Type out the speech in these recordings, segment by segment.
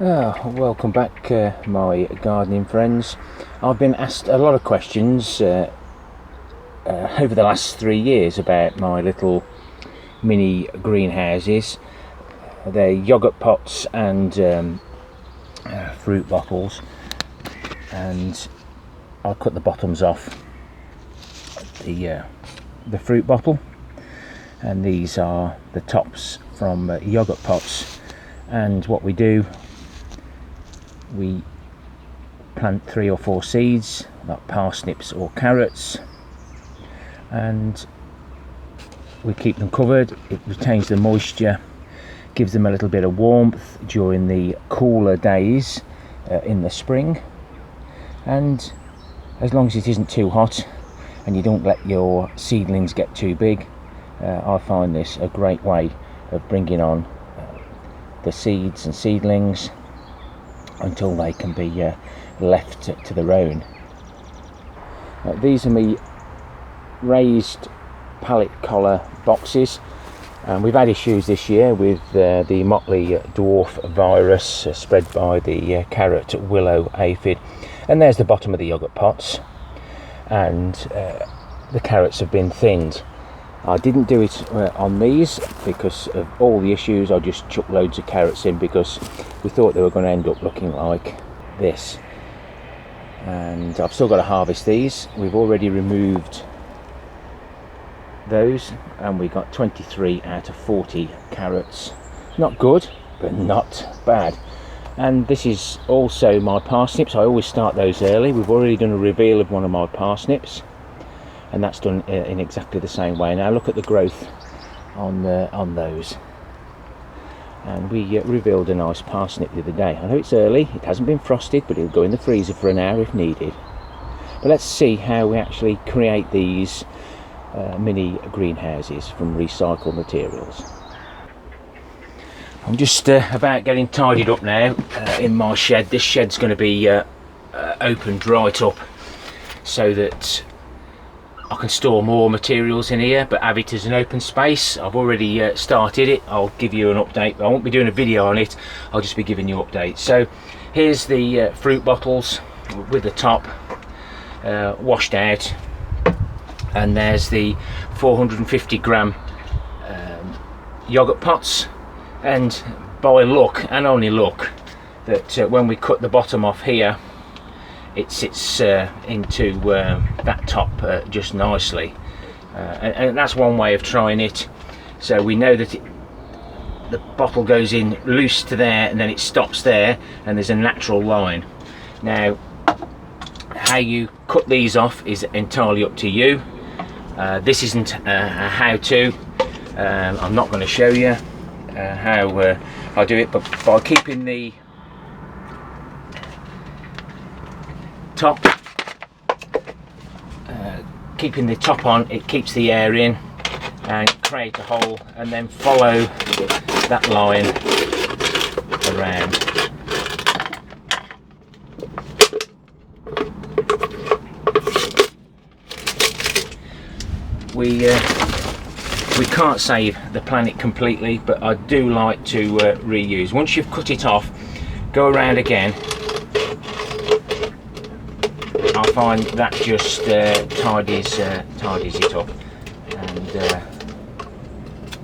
Welcome back, my gardening friends. I've been asked a lot of questions over the last 3 years about my little mini greenhouses. They're yoghurt pots and fruit bottles, and I cut the bottoms off the fruit bottle, and these are the tops from yoghurt pots. And what we do, we plant 3 or 4 seeds like parsnips or carrots, and we keep them covered. It retains the moisture, gives them a little bit of warmth during the cooler days in the spring, and as long as it isn't too hot and you don't let your seedlings get too big, I find this a great way of bringing on the seeds and seedlings until they can be left to their own. These are me raised pallet collar boxes, and we've had issues this year with the motley dwarf virus spread by the carrot willow aphid. And there's the bottom of the yoghurt pots, and the carrots have been thinned. I didn't do it on these because of all the issues. I just chucked loads of carrots in because we thought they were going to end up looking like this. And I've still got to harvest these. We've already removed those, and we got 23 out of 40 carrots. Not good, but not bad. And this is also my parsnips. I always start those early. We've already done a reveal of one of my parsnips, and that's done in exactly the same way. Now look at the growth on those. And we revealed a nice parsnip the other day. I know it's early, it hasn't been frosted, but it'll go in the freezer for an hour if needed. But let's see how we actually create these mini greenhouses from recycled materials. I'm just about getting tidied up now in my shed. This shed's going to be opened right up so that I can store more materials in here, but have it as an open space. I've already started it. I'll give you an update. I won't be doing a video on it, I'll just be giving you updates. So here's the fruit bottles with the top washed out, and there's the 450 gram yoghurt pots. And by luck, and only luck, that when we cut the bottom off here, it sits into that top just nicely, and that's one way of trying it. So we know that the bottle goes in loose to there, and then it stops there, and there's a natural line. Now how you cut these off is entirely up to you. This isn't a how-to. I'm not going to show you how I do it, but by keeping the top on, it keeps the air in, and create a hole, and then follow that line around. We can't save the planet completely, but I do like to reuse. Once you've cut it off, go around again. I find that just tidies it up, and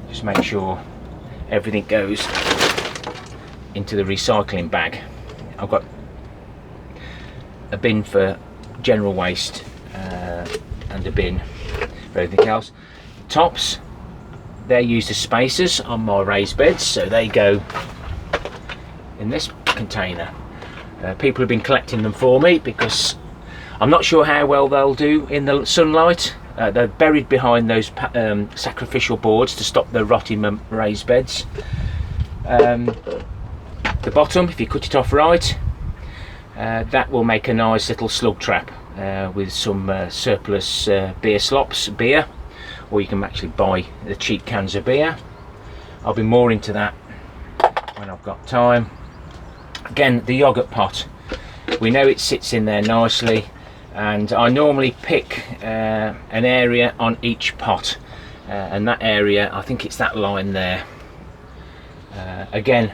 just make sure everything goes into the recycling bag. I've got a bin for general waste and a bin for everything else. Tops, they're used as spacers on my raised beds, so they go in this container. People have been collecting them for me because I'm not sure how well they'll do in the sunlight. They're buried behind those sacrificial boards to stop the rotting raised beds. The bottom, if you cut it off right, that will make a nice little slug trap with some surplus beer, or you can actually buy the cheap cans of beer. I'll be more into that when I've got time. Again, the yoghurt pot, we know it sits in there nicely, and I normally pick an area on each pot, and that area, I think it's that line there. Again,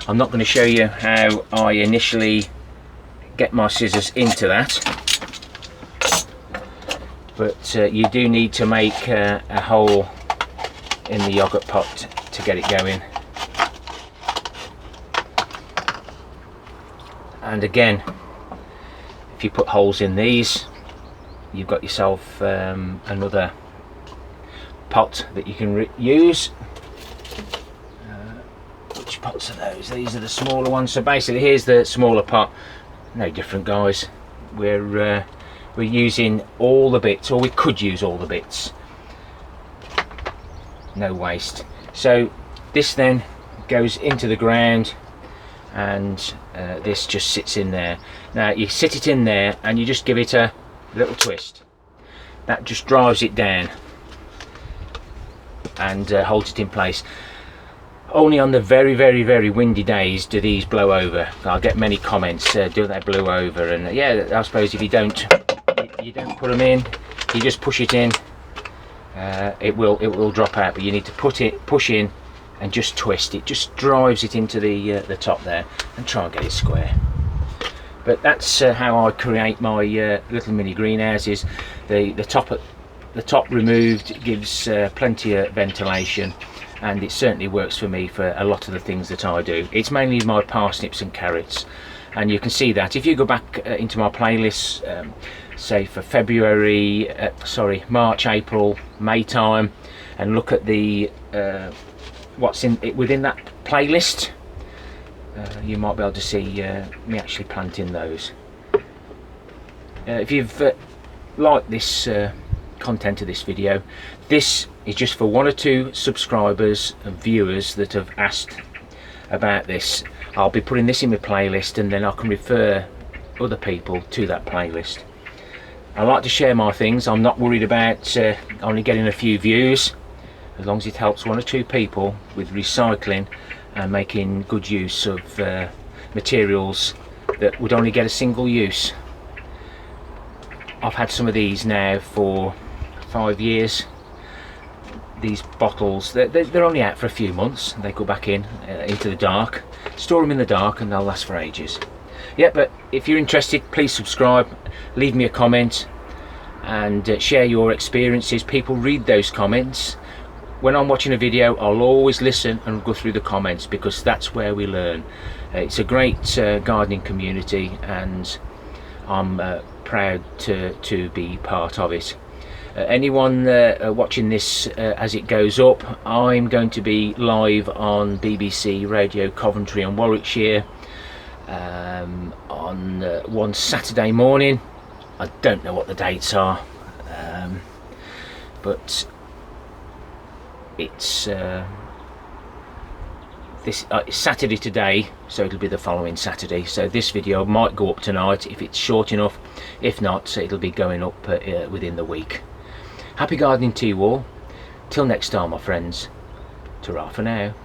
I'm not going to show you how I initially get my scissors into that, but you do need to make a hole in the yogurt pot to get it going. And again, if you put holes in these, you've got yourself another pot that you can use. Which pots are those? These are the smaller ones. So basically, here's the smaller pot. No different, guys. We're using all the bits, or we could use all the bits. No waste. So this then goes into the ground, and this just sits in there. Now you sit it in there and you just give it a little twist. That just drives it down and holds it in place. Only on the very, very, very windy days do these blow over. I'll get many comments, do they blow over? And yeah, I suppose if you don't put them in, you just push it in, it will drop out. But you need to push in and just twist. It just drives it into the top there, and try and get it square. But that's how I create my little mini greenhouses. The top removed gives plenty of ventilation, and it certainly works for me for a lot of the things that I do. It's mainly my parsnips and carrots, and you can see that if you go back into my playlists, say for March, April, May time, and look at the what's in it within that playlist, you might be able to see me actually planting those. If you've liked this content of this video, this is just for 1 or 2 subscribers and viewers that have asked about this. I'll be putting this in my playlist, and then I can refer other people to that playlist. I like to share my things. I'm not worried about only getting a few views, as long as it helps 1 or 2 people with recycling and making good use of materials that would only get a single use. I've had some of these now for 5 years. These bottles, they're only out for a few months. They go back into the dark, store them in the dark, and they'll last for ages. Yeah, but if you're interested, please subscribe, leave me a comment, and share your experiences. People read those comments. When I'm watching a video, I'll always listen and go through the comments, because that's where we learn. It's a great gardening community, and I'm proud to be part of it. Anyone watching this as it goes up, I'm going to be live on BBC Radio Coventry and Warwickshire on one Saturday morning. I don't know what the dates are, but it's it's Saturday today, so it'll be the following Saturday. So this video might go up tonight if it's short enough. If not, it'll be going up within the week. Happy gardening to you all. Till next time, my friends. Ta-ra for now.